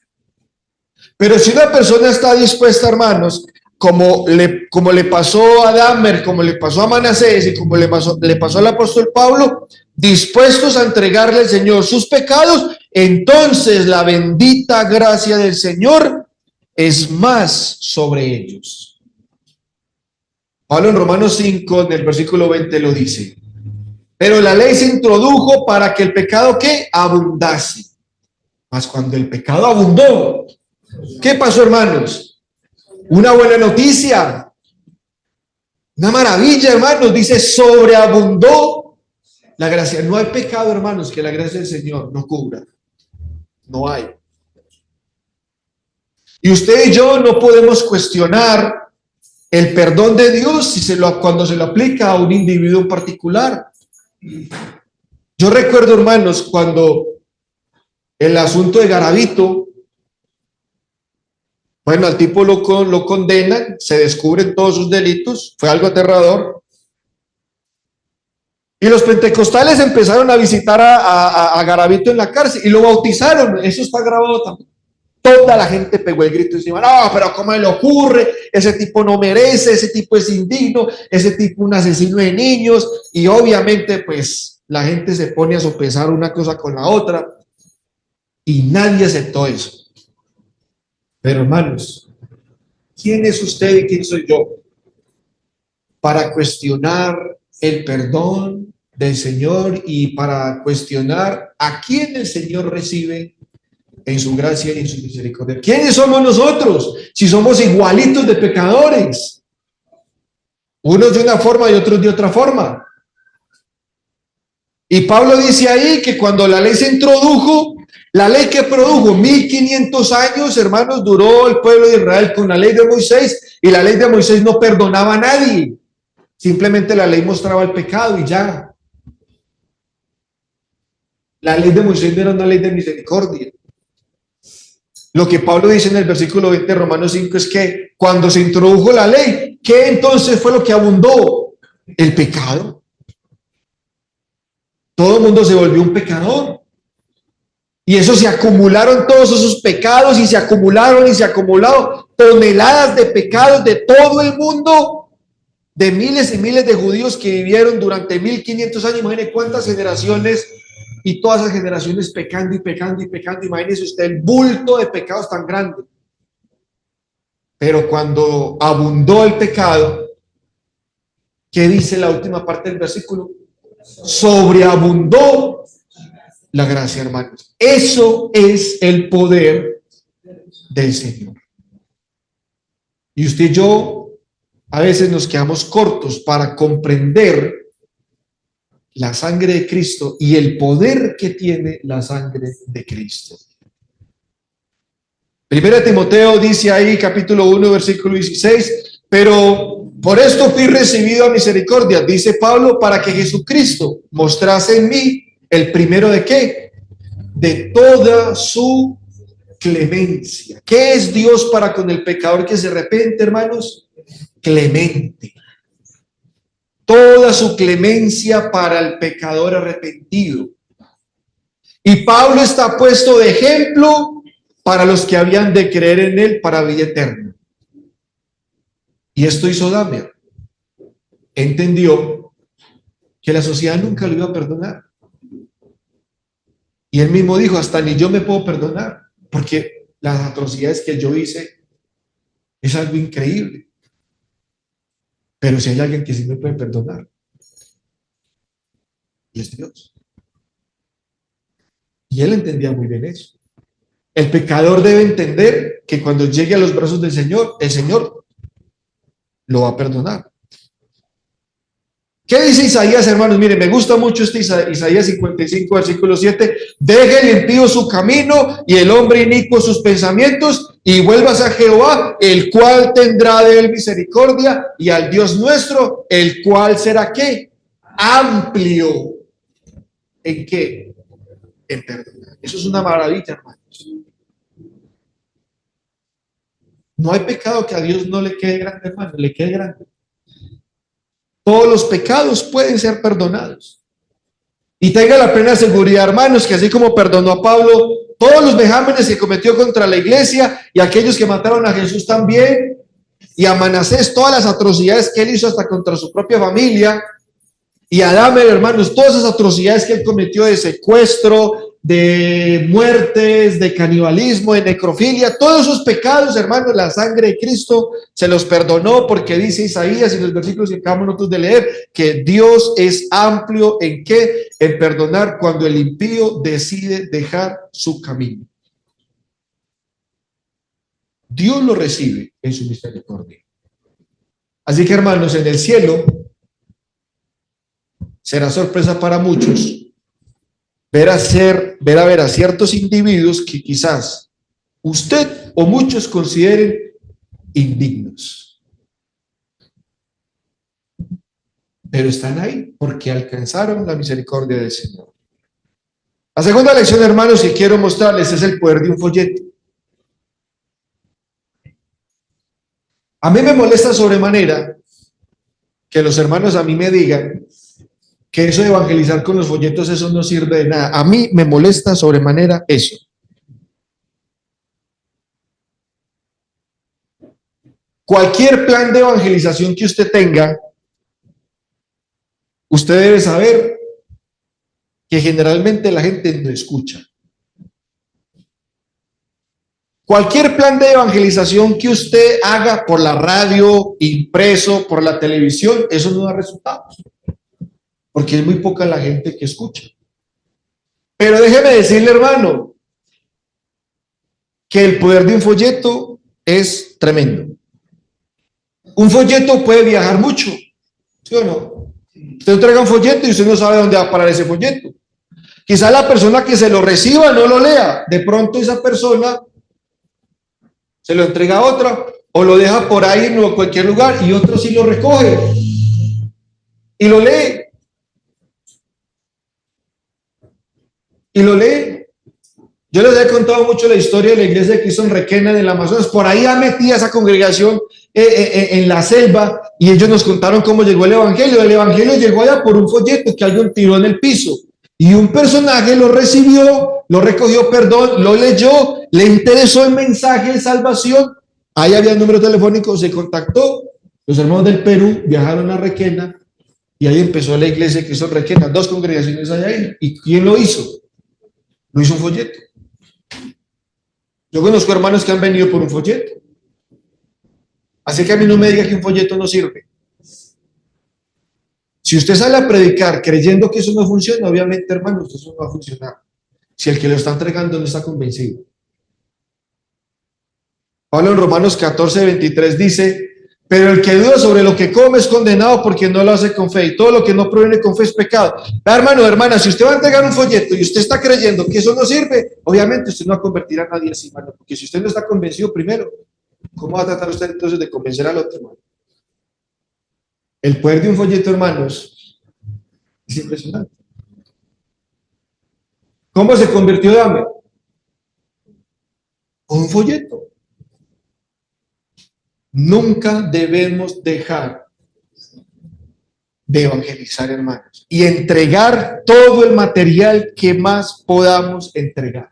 Pero si una persona está dispuesta, hermanos, como le pasó a Dahmer, como le pasó a Manasés y como le pasó al apóstol Pablo, dispuestos a entregarle al Señor sus pecados, entonces la bendita gracia del Señor es más sobre ellos. Pablo en Romanos 5, en el versículo 20 lo dice. Pero la ley se introdujo para que el pecado, ¿qué? Abundase. Mas cuando el pecado abundó, ¿qué pasó, hermanos? Una buena noticia. Una maravilla, hermanos. Dice, sobreabundó la gracia. No hay pecado, hermanos, que la gracia del Señor no cubra. No hay. Y usted y yo no podemos cuestionar el perdón de Dios cuando se lo aplica a un individuo en particular. Yo recuerdo, hermanos, cuando el asunto de Garavito, bueno, al tipo lo condenan, se descubren todos sus delitos, fue algo aterrador. Y los pentecostales empezaron a visitar a Garavito en la cárcel y lo bautizaron. Eso está grabado también. Toda la gente pegó el grito encima. No, pero ¿cómo le ocurre? Ese tipo no merece, ese tipo es indigno, ese tipo un asesino de niños. Y obviamente, pues, la gente se pone a sopesar una cosa con la otra y nadie aceptó eso. Pero hermanos, ¿quién es usted y quién soy yo para cuestionar el perdón del Señor y para cuestionar a quién el Señor recibe en su gracia y en su misericordia? ¿Quiénes somos nosotros si somos igualitos de pecadores? Unos de una forma y otros de otra forma. Y Pablo dice ahí que cuando la ley se introdujo, la ley que produjo 1500 años, hermanos, duró el pueblo de Israel con la ley de Moisés, y la ley de Moisés no perdonaba a nadie. Simplemente la ley mostraba el pecado y ya. La ley de Moisés no era una ley de misericordia. Lo que Pablo dice en el versículo 20 de Romanos 5 es que cuando se introdujo la ley, ¿qué entonces fue lo que abundó? El pecado. Todo el mundo se volvió un pecador. Y eso se acumularon todos esos pecados y se acumularon y se acumularon toneladas de pecados de todo el mundo, de miles y miles de judíos que vivieron durante 1500 años. Imagínense cuántas generaciones y todas esas generaciones pecando y pecando y pecando. Imagínense usted el bulto de pecados tan grande. Pero cuando abundó el pecado, ¿qué dice la última parte del versículo? Sobreabundó la gracia, hermanos. Eso es el poder del Señor. Y usted y yo a veces nos quedamos cortos para comprender la sangre de Cristo y el poder que tiene la sangre de Cristo. Primera Timoteo dice ahí, capítulo 1, versículo 16, pero por esto fui recibido a misericordia, dice Pablo, para que Jesucristo mostrase en mí el primero de qué? De toda su clemencia. ¿Qué es Dios para con el pecador que se arrepiente, hermanos? Clemente. Toda su clemencia para el pecador arrepentido. Y Pablo está puesto de ejemplo para los que habían de creer en él para vida eterna. Y esto hizo Dahmer. Entendió que la sociedad nunca lo iba a perdonar. Y él mismo dijo, hasta ni yo me puedo perdonar, porque las atrocidades que yo hice es algo increíble. Pero si hay alguien que sí me puede perdonar, y es Dios. Y él entendía muy bien eso. El pecador debe entender que cuando llegue a los brazos del Señor, el Señor lo va a perdonar. ¿Qué dice Isaías, hermanos? Miren, me gusta mucho este Isaías 55, versículo 7. Deje el impío su camino y el hombre inicuo sus pensamientos y vuelvas a Jehová, el cual tendrá de él misericordia, y al Dios nuestro, el cual será ¿qué? Amplio. ¿En qué? En perdonar. Eso es una maravilla, hermanos. No hay pecado que a Dios no le quede grande, hermano, le quede grande. Todos los pecados pueden ser perdonados. Y tenga la plena seguridad, hermanos, que así como perdonó a Pablo todos los vejámenes que cometió contra la iglesia y aquellos que mataron a Jesús también, y a Manasés todas las atrocidades que él hizo hasta contra su propia familia, y a Dahmer, hermanos, todas esas atrocidades que él cometió de secuestro, de muertes, de canibalismo, de necrofilia, todos esos pecados, hermanos, la sangre de Cristo se los perdonó, porque dice Isaías y los versículos que acabamos nosotros de leer, que Dios es amplio en qué, en perdonar cuando el impío decide dejar su camino. Dios lo recibe en su misericordia. Así que, hermanos, en el cielo será sorpresa para muchos ver a ciertos individuos que quizás usted o muchos consideren indignos. Pero están ahí porque alcanzaron la misericordia del Señor. La segunda lección, hermanos, que quiero mostrarles es el poder de un folleto. A mí me molesta sobremanera que los hermanos a mí me digan que eso de evangelizar con los folletos, eso no sirve de nada. A mí me molesta sobremanera eso. Cualquier plan de evangelización que usted tenga, usted debe saber que generalmente la gente no escucha. Cualquier plan de evangelización que usted haga por la radio, impreso, por la televisión, eso no da resultados, porque es muy poca la gente que escucha. Pero déjeme decirle, hermano, que el poder de un folleto es tremendo. Un folleto puede viajar mucho, ¿sí o no? Usted entrega un folleto y usted no sabe dónde va a parar ese folleto. Quizá la persona que se lo reciba no lo lea. De pronto esa persona se lo entrega a otra o lo deja por ahí en cualquier lugar y otro sí lo recoge y lo lee. Y lo lee. Yo les he contado mucho la historia de la iglesia de Cristo en Requena, en el Amazonas. Por ahí ha metido esa congregación en la selva y ellos nos contaron cómo llegó el evangelio. El evangelio llegó allá por un folleto que alguien tiró en el piso y un personaje lo recibió, lo recogió, perdón, lo leyó, le interesó el mensaje de salvación. Ahí había el número telefónico, se contactó. Los hermanos del Perú viajaron a Requena y ahí empezó la iglesia de Cristo en Requena. 2 congregaciones allá ahí. ¿Y quién lo hizo? Lo hizo un folleto. Yo conozco hermanos que han venido por un folleto. Así que a mí no me diga que un folleto no sirve. Si usted sale a predicar creyendo que eso no funciona, obviamente, hermanos, eso no va a funcionar. Si el que lo está entregando no está convencido. Pablo en Romanos 14:23 dice: pero el que duda sobre lo que come es condenado porque no lo hace con fe, y todo lo que no proviene con fe es pecado. Hermano, hermana, si usted va a entregar un folleto y usted está creyendo que eso no sirve, obviamente usted no va a convertir a nadie así, hermano, porque si usted no está convencido primero, ¿cómo va a tratar usted entonces de convencer al otro, hermano? El poder de un folleto, hermanos, es impresionante. ¿Cómo se convirtió Dahmer? Con un folleto. Nunca debemos dejar de evangelizar, hermanos, y entregar todo el material que más podamos entregar.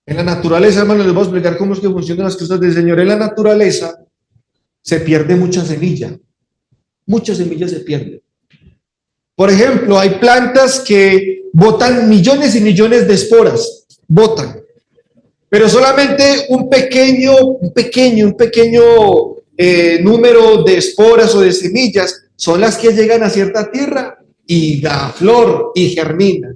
En la naturaleza, hermanos, les voy a explicar cómo es que funcionan las cosas del Señor. En la naturaleza se pierde mucha semilla. Muchas semillas se pierden. Por ejemplo, hay plantas que botan millones y millones de esporas. Botan. Pero solamente un pequeño número de esporas o de semillas son las que llegan a cierta tierra y da flor y germina.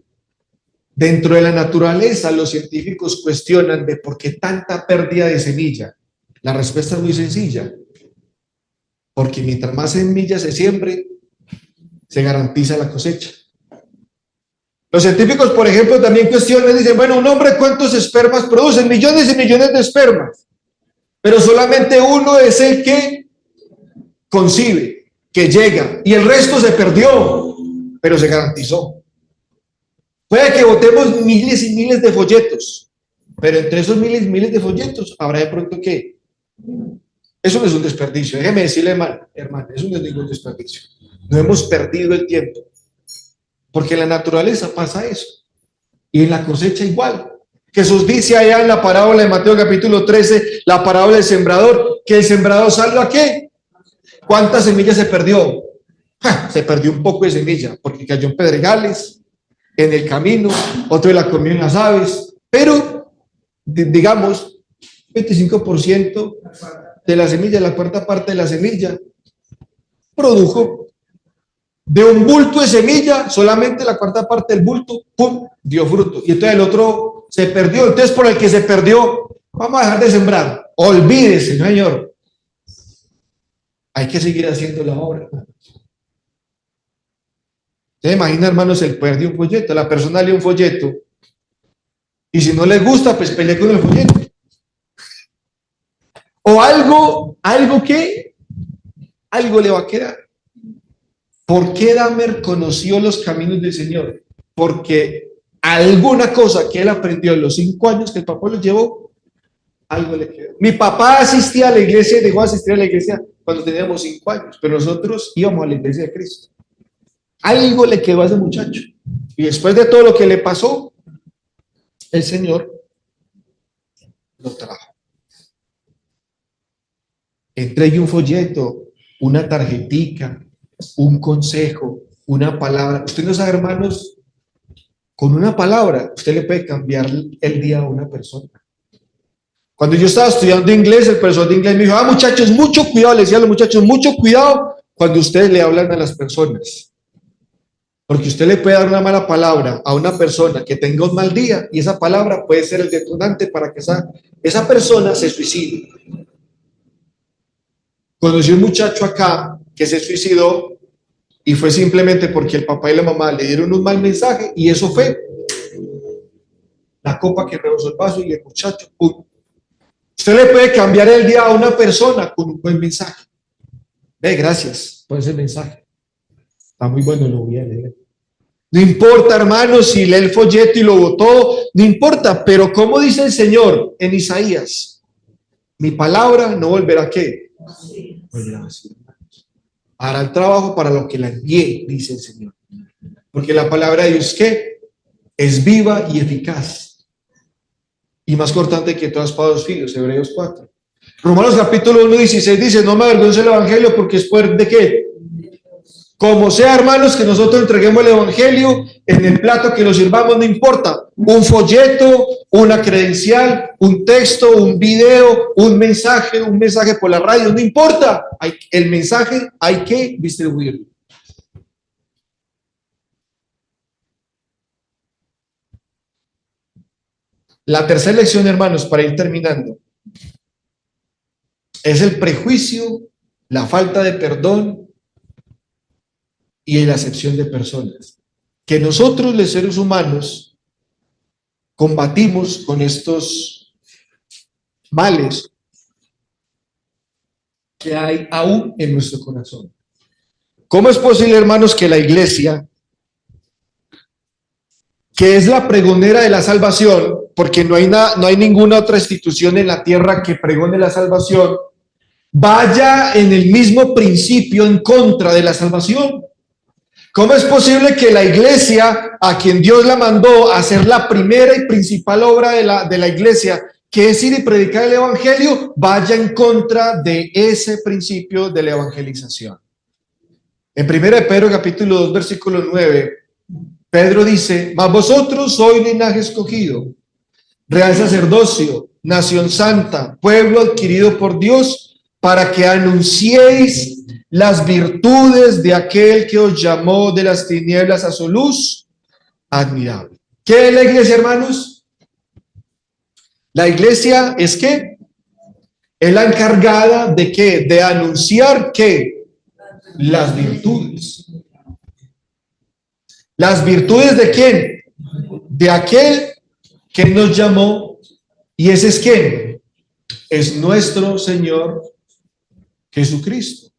Dentro de la naturaleza, los científicos cuestionan de por qué tanta pérdida de semilla. La respuesta es muy sencilla. Porque mientras más semillas se siembre, se garantiza la cosecha. Los científicos, por ejemplo, también cuestionan, dicen, bueno, un hombre, ¿cuántos espermas producen? Millones y millones de espermas. Pero solamente uno es el que concibe, que llega, y el resto se perdió, pero se garantizó. Puede que botemos miles y miles de folletos, pero entre esos miles y miles de folletos habrá de pronto que eso no es un desperdicio. Déjeme decirle, hermano, eso no es ningún desperdicio. No hemos perdido el tiempo. Porque en la naturaleza pasa eso. Y en la cosecha igual. Jesús dice allá en la parábola de Mateo capítulo 13, la parábola del sembrador, que el sembrador salió ¿a qué? ¿Cuántas semillas se perdió? Se perdió un poco de semilla, porque cayó en pedregales, en el camino, otro la comió en las aves, pero digamos, 25% de la semilla, la cuarta parte de la semilla, produjo. De un bulto de semilla, solamente la cuarta parte del bulto, ¡pum!, dio fruto. Y entonces el otro se perdió. Entonces, por el que se perdió, vamos a dejar de sembrar. Olvídese, Señor. Hay que seguir haciendo la obra. ¿Se imagina, hermanos, el poder de un folleto? La persona lee un folleto y si no le gusta, pues pelee con el folleto. O algo le va a quedar. ¿Por qué Dahmer conoció los caminos del Señor? Porque alguna cosa que él aprendió en los 5 años que el papá lo llevó, algo le quedó. Mi papá asistía a la iglesia, dejó de asistir a la iglesia cuando teníamos 5 años, pero nosotros íbamos a la iglesia de Cristo. Algo le quedó a ese muchacho. Y después de todo lo que le pasó, el Señor lo trajo. Entregue un folleto, una tarjetica, un consejo, una palabra. Usted no sabe, hermanos, con una palabra usted le puede cambiar el día a una persona. Cuando yo estaba estudiando inglés, el profesor de inglés me dijo, muchachos, mucho cuidado, le decía a los muchachos, mucho cuidado cuando ustedes le hablan a las personas. Porque usted le puede dar una mala palabra a una persona que tenga un mal día y esa palabra puede ser el detonante para que esa persona se suicide. Conocí un muchacho acá que se suicidó y fue simplemente porque el papá y la mamá le dieron un mal mensaje y eso fue la copa que rebosó el vaso y el muchacho, ¡pum! Usted le puede cambiar el día a una persona con un buen mensaje. Gracias por ese mensaje. Está muy bueno, lo voy a leer. No importa, hermanos, si lee el folleto y lo botó, no importa, pero como dice el Señor en Isaías, mi palabra no volverá a ¿qué? Volverá a vacía. Hará el trabajo para lo que la envié, dice el Señor. Porque la palabra de Dios, ¿qué? Es viva y eficaz. Y más cortante que todas espadas dos filos, Hebreos 4. Romanos capítulo 1:16 dice, no me avergüenzo el evangelio porque es poder de ¿qué? Como sea, hermanos, que nosotros entreguemos el evangelio en el plato que lo sirvamos, no importa. Un folleto, una credencial, un texto, un video, un mensaje por la radio, no importa. El mensaje hay que distribuirlo. La tercera lección, hermanos, para ir terminando, es el prejuicio, la falta de perdón y la acepción de personas. Que nosotros, los seres humanos, combatimos con estos males que hay aún en nuestro corazón. ¿Cómo es posible, hermanos, que la iglesia, que es la pregonera de la salvación, porque no hay ninguna otra institución en la tierra que pregone la salvación, vaya en el mismo principio en contra de la salvación? ¿Cómo es posible que la iglesia, a quien Dios la mandó a hacer la primera y principal obra de la iglesia, que es ir y predicar el evangelio, vaya en contra de ese principio de la evangelización? En 1 Pedro capítulo 2 versículo 9, Pedro dice, mas vosotros sois linaje escogido, real sacerdocio, nación santa, pueblo adquirido por Dios, para que anunciéis las virtudes de aquel que os llamó de las tinieblas a su luz admirable. ¿Qué es la iglesia, hermanos? La iglesia es ¿qué? Es la encargada de ¿qué? De anunciar ¿qué? Las virtudes. ¿Las virtudes de quién? De aquel que nos llamó, y ese es ¿quién? Es nuestro Señor Jesucristo.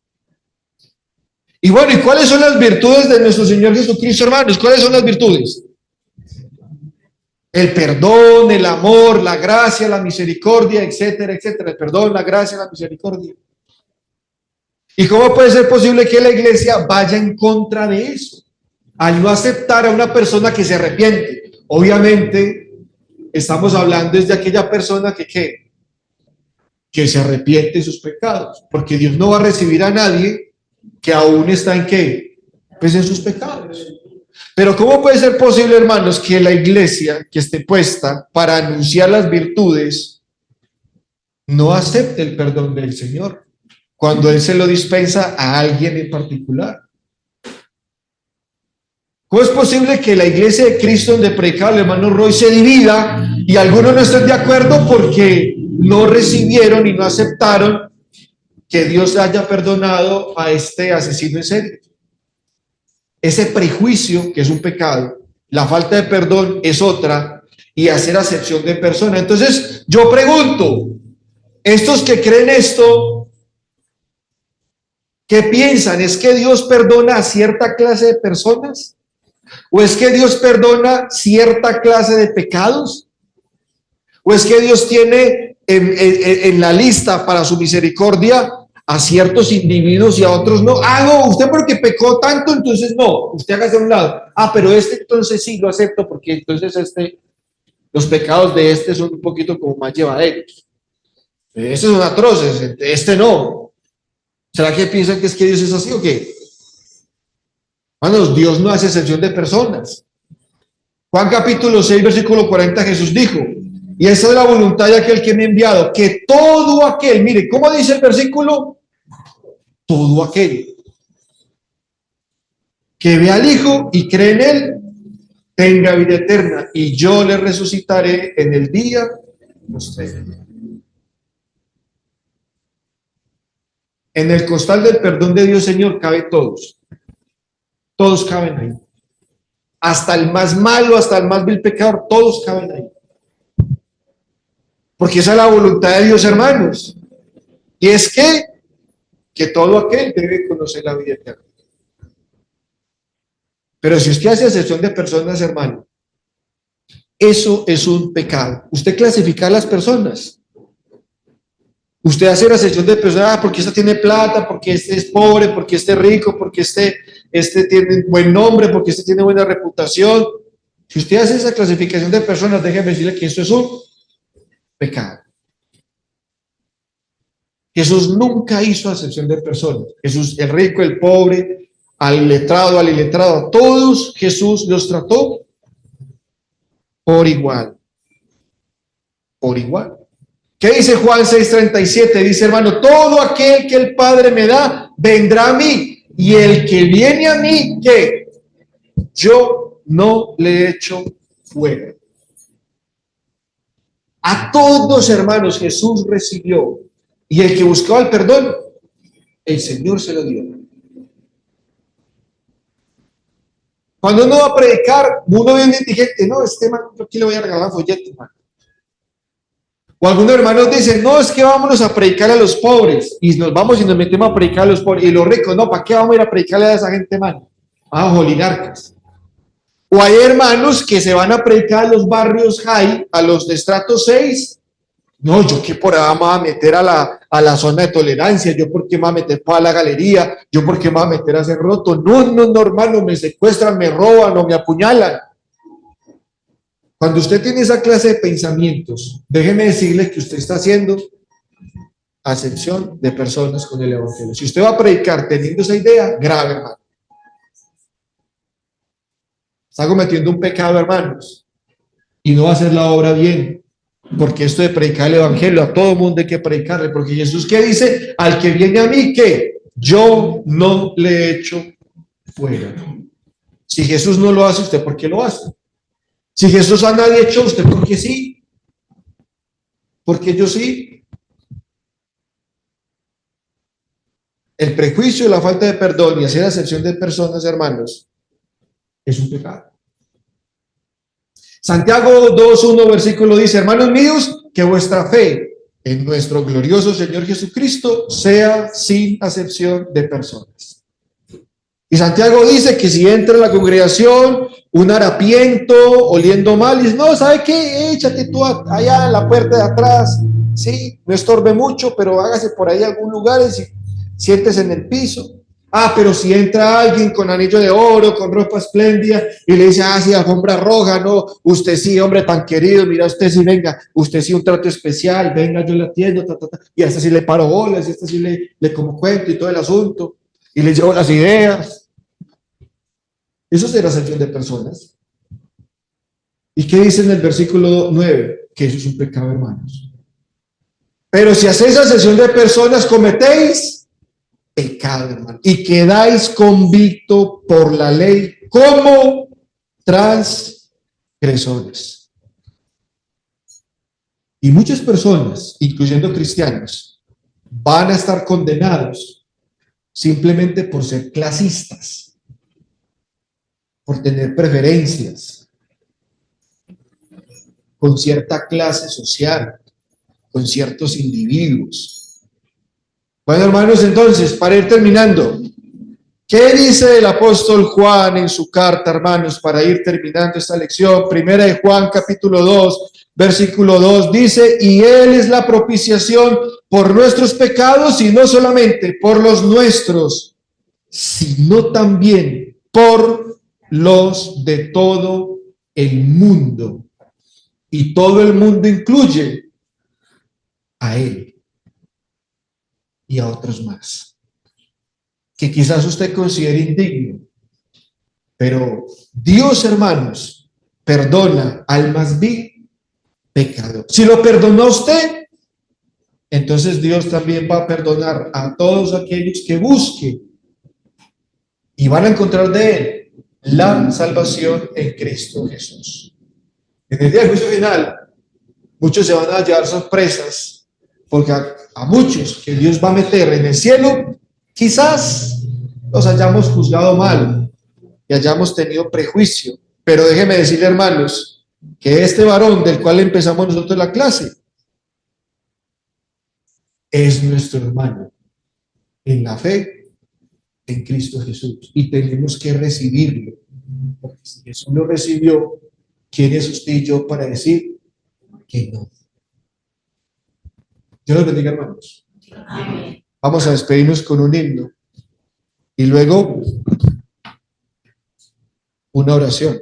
Y bueno, ¿y cuáles son las virtudes de nuestro Señor Jesucristo, hermanos? ¿Cuáles son las virtudes? El perdón, el amor, la gracia, la misericordia, etcétera, etcétera. El perdón, la gracia, la misericordia. ¿Y cómo puede ser posible que la iglesia vaya en contra de eso? Al no aceptar a una persona que se arrepiente. Obviamente, estamos hablando desde aquella persona que se arrepiente de sus pecados. Porque Dios no va a recibir a nadie que aún está en ¿qué? Pues en sus pecados. Pero ¿cómo puede ser posible, hermanos, que la iglesia que esté puesta para anunciar las virtudes no acepte el perdón del Señor cuando Él se lo dispensa a alguien en particular? ¿Cómo es posible que la iglesia de Cristo, donde predicaba el hermano Roy, se divida y algunos no estén de acuerdo porque no recibieron y no aceptaron que Dios haya perdonado a este asesino en serie? Ese prejuicio, que es un pecado, la falta de perdón es otra, y hacer acepción de persona. Entonces, yo pregunto, estos que creen esto, ¿qué piensan? ¿Es que Dios perdona a cierta clase de personas? ¿O es que Dios perdona cierta clase de pecados? ¿O es que Dios tiene en la lista para su misericordia a ciertos individuos y a otros no. Ah, no, usted porque pecó tanto, entonces no, usted hágase a un lado. Ah, pero este entonces sí lo acepto porque entonces los pecados de este son un poquito como más llevaderos. Estos son atroces, este no. ¿Será que piensan que es que Dios es así o qué? Hermanos, Dios no hace excepción de personas. Juan capítulo 6, versículo 40, Jesús dijo, y esa es la voluntad de aquel que me ha enviado, que todo aquel, mire, ¿cómo dice el versículo? Todo aquel que ve al Hijo y cree en Él, tenga vida eterna, y yo le resucitaré en el día postrero. En el costal del perdón de Dios, Señor, cabe todos. Todos caben ahí. Hasta el más malo, hasta el más vil pecador, todos caben ahí. Porque esa es la voluntad de Dios, hermanos. Y es que todo aquel debe conocer la vida eterna. Pero si usted hace excepción de personas, hermano, eso es un pecado. Usted clasifica a las personas. Usted hace la excepción de personas, porque esta tiene plata, porque este es pobre, porque este es rico, porque este tiene buen nombre, porque este tiene buena reputación. Si usted hace esa clasificación de personas, déjeme decirle que eso es un pecado. Jesús nunca hizo acepción de personas. Jesús, el rico, el pobre, al letrado, al iletrado, a todos Jesús los trató por igual. Por igual. ¿Qué dice Juan 6:37? Dice, hermano, todo aquel que el Padre me da, vendrá a mí. Y el que viene a mí, ¿qué? Yo no le echo fuera. A todos, hermanos, Jesús recibió. Y el que buscaba el perdón, el Señor se lo dio. Cuando uno va a predicar, uno ve un indigente, no, este man, yo aquí le voy a regalar folletos, man. O algunos hermanos dicen, no, es que vámonos a predicar a los pobres. Y nos vamos y nos metemos a predicar a los pobres. Y los ricos, no, ¿para qué vamos a ir a predicarle a esa gente, man? A oligarcas. O hay hermanos que se van a predicar a los barrios high, a los de estrato 6. No, yo qué por ahí vamos a meter a la zona de tolerancia, yo por qué me voy a meter para la galería, yo por qué me voy a meter a hacer roto. No, hermano, me secuestran, me roban o me apuñalan. Cuando usted tiene esa clase de pensamientos, déjeme decirle que usted está haciendo acepción de personas con el evangelio. Si usted va a predicar teniendo esa idea, grave, hermano. Está cometiendo un pecado, hermanos, y no va a hacer la obra bien. Porque esto de predicar el evangelio, a todo mundo hay que predicarle, porque Jesús, ¿qué dice? Al que viene a mí, ¿qué? Yo no le echo fuera. Si Jesús no lo hace, ¿usted por qué lo hace? Si Jesús a nadie echó, ¿usted por qué sí? Porque yo sí. El prejuicio, la falta de perdón y hacer acepción de personas, hermanos, es un pecado. Santiago 2:1 versículo dice, hermanos míos, que vuestra fe en nuestro glorioso Señor Jesucristo sea sin acepción de personas. Y Santiago dice que si entra en la congregación un harapiento oliendo mal, y dice, no, ¿sabe qué? Échate tú allá en la puerta de atrás, sí, no estorbe mucho, pero hágase por ahí algún lugar y siéntese en el piso. Ah, pero si entra alguien con anillo de oro, con ropa espléndida, y le dice, sí, alfombra roja, no, usted sí, hombre tan querido, mira, usted sí, venga, usted sí, un trato especial, venga, yo le atiendo, y a este sí le paro bolas, y a este sí le como cuento y todo el asunto, y le llevo las ideas. Eso será acepción de personas. ¿Y qué dice en el versículo 9? Que eso es un pecado, hermanos. Pero si hacéis acepción de personas, cometéis pecado, hermano, y quedáis convicto por la ley como transgresores. Y muchas personas, incluyendo cristianos, van a estar condenados simplemente por ser clasistas, por tener preferencias con cierta clase social, con ciertos individuos. Bueno, hermanos, entonces, para ir terminando, ¿qué dice el apóstol Juan en su carta, hermanos, para ir terminando esta lección? Primera de Juan, capítulo 2, versículo 2, dice, y Él es la propiciación por nuestros pecados y no solamente por los nuestros, sino también por los de todo el mundo. Y todo el mundo incluye a Él y a otros más, que quizás usted considere indigno. Pero Dios, hermanos, perdona al más vil pecador. Si lo perdonó a usted, entonces Dios también va a perdonar a todos aquellos que busquen y van a encontrar de Él la salvación en Cristo Jesús. En el día del juicio final, muchos se van a llevar sorpresas, porque a muchos que Dios va a meter en el cielo, quizás los hayamos juzgado mal y hayamos tenido prejuicio. Pero déjeme decirle, hermanos, que este varón del cual empezamos nosotros la clase es nuestro hermano en la fe en Cristo Jesús, y tenemos que recibirlo, porque si Jesús lo recibió, ¿quién es usted y yo para decir que no? Dios los bendiga, hermanos. Amén. Vamos a despedirnos con un himno y luego una oración.